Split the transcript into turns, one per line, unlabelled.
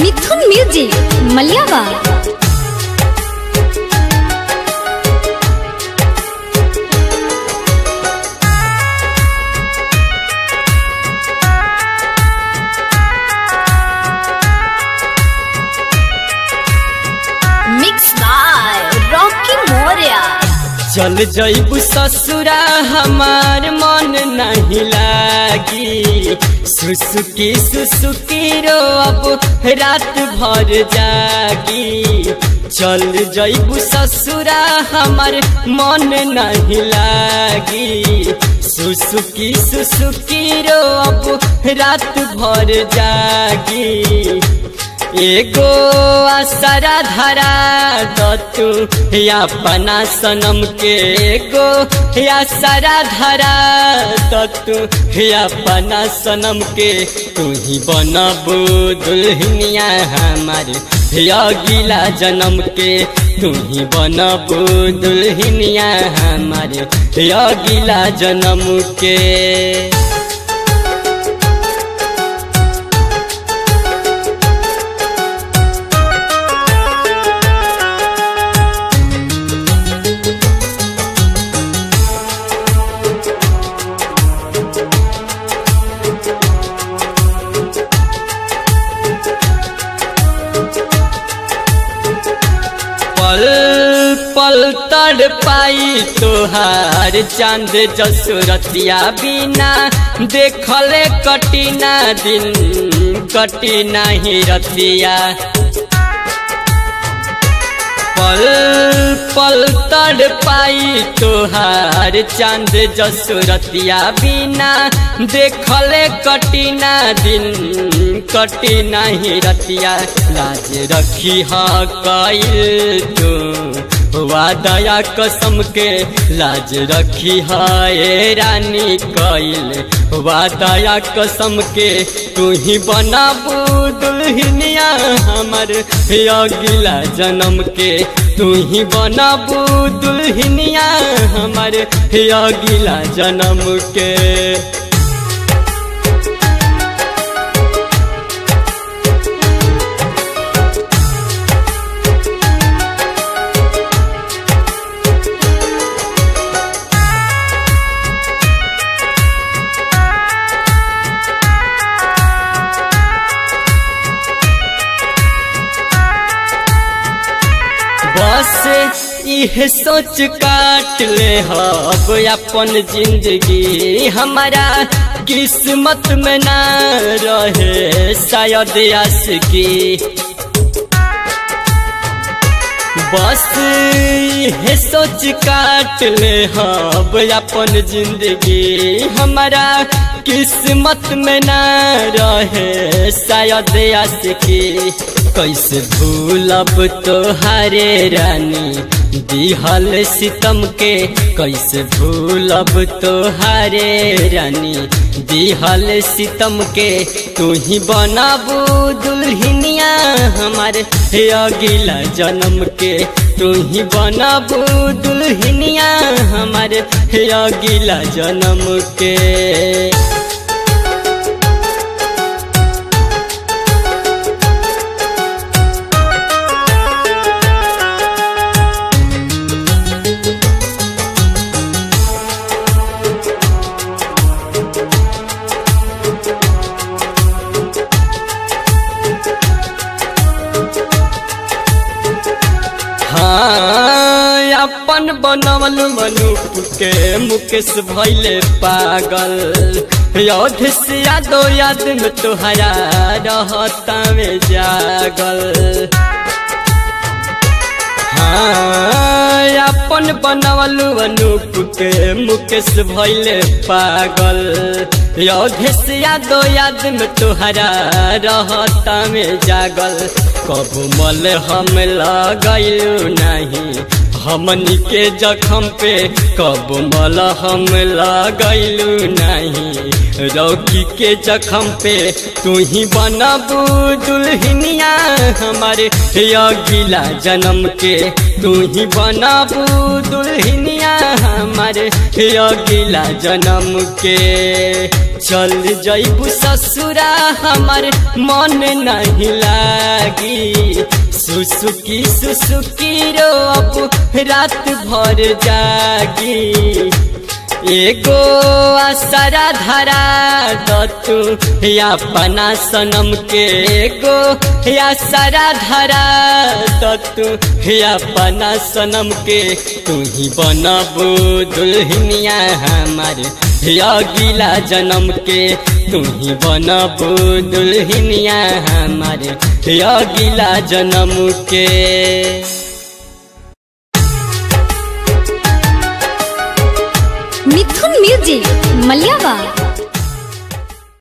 मिथुन music मलियावा। Mix by Rocky Moriya.
चल जइबू ससुरा हमार मन नहीं लागी, सुसुकी सुसुकी रो अब रात भर जागी। चल जइबू ससुरा हमार मन नहीं लागी, सुसुकी सुसुकी रो अब रात भर जागी। एगो आसरा धरा दतु अपना सनम के, एगो आसरा धरा दतु अपना सनम के। तू ही बनबू दुल्हनिया हमार अगिला जन्म के, तू ही बनबू दुल्हनिया हमार अगिला जन्म के। पल पल तड़ पाई तोहार चांद जसुरतिया, बिना देखले कटिना दिन कटी नहीं रतिया। पल पल तड़ पाई तोहार चांद जसुरतिया, बिना देखले कटिना दिन कटी नहीं रतिया। लाज रखी हा कइल तू वादया कसम के, लाज रखी है रानी कइल वादया कसम के। तू ही बनबू दुल्हनिया हमर अगिला जन्म के, तू ही बनबू दुल्हनिया हमर अगिला जन्म के। बस यह सोच काट ले अब अपन जिंदगी, हमारा किस्मत में ना रहे शायद आशिकी। बस यह सोच काट ले अब अपन जिंदगी, हमारा किस्मत में ना रहे शायद आशिकी। कैसे भूलब तोहारे रानी दिहल सितम के, कैसे भूलब तोहारे रानी दिहल सितम के। तू ही बनबू दुल्हनिया हमारे अगिला जन्म के, तू ही बनबू दुल्हनिया हमारे अगिला जन्म के। अपन बनवल मनुख के मुकेश भइले पागल, याद से यादो याद में तोहरा रहता में जागल। हाँ अपन बनवल मनुख के मुकेश भइले पागल, याद से यादो याद में तोहरा रहता में जागल। कबू मल हम लगलू नहीं हमनी के जखम पे, कब मल हम लगलू नहीं रौकी के जखम पे। तू ही बनबू दुल्हनिया हमारे अगिला जन्म के, तू ही बनबू दुल्हनिया हमारे अगिला जन्म के। चल जइबू ससुरा हमार मन नहीं लागी। सुसुकी सुसुकी रो अब रात भर जागी। एगो आसरा धरा दतु अपना सनम के, एगो आसरा धरा दतु अपना सनम के। तू ही बनबू दुल्हनिया हमार अगिला जन्म के। तू ही बनबू दुल्हनिया हमार अगिला जन्म के।
मिथुन म्यूजिक मलियावा।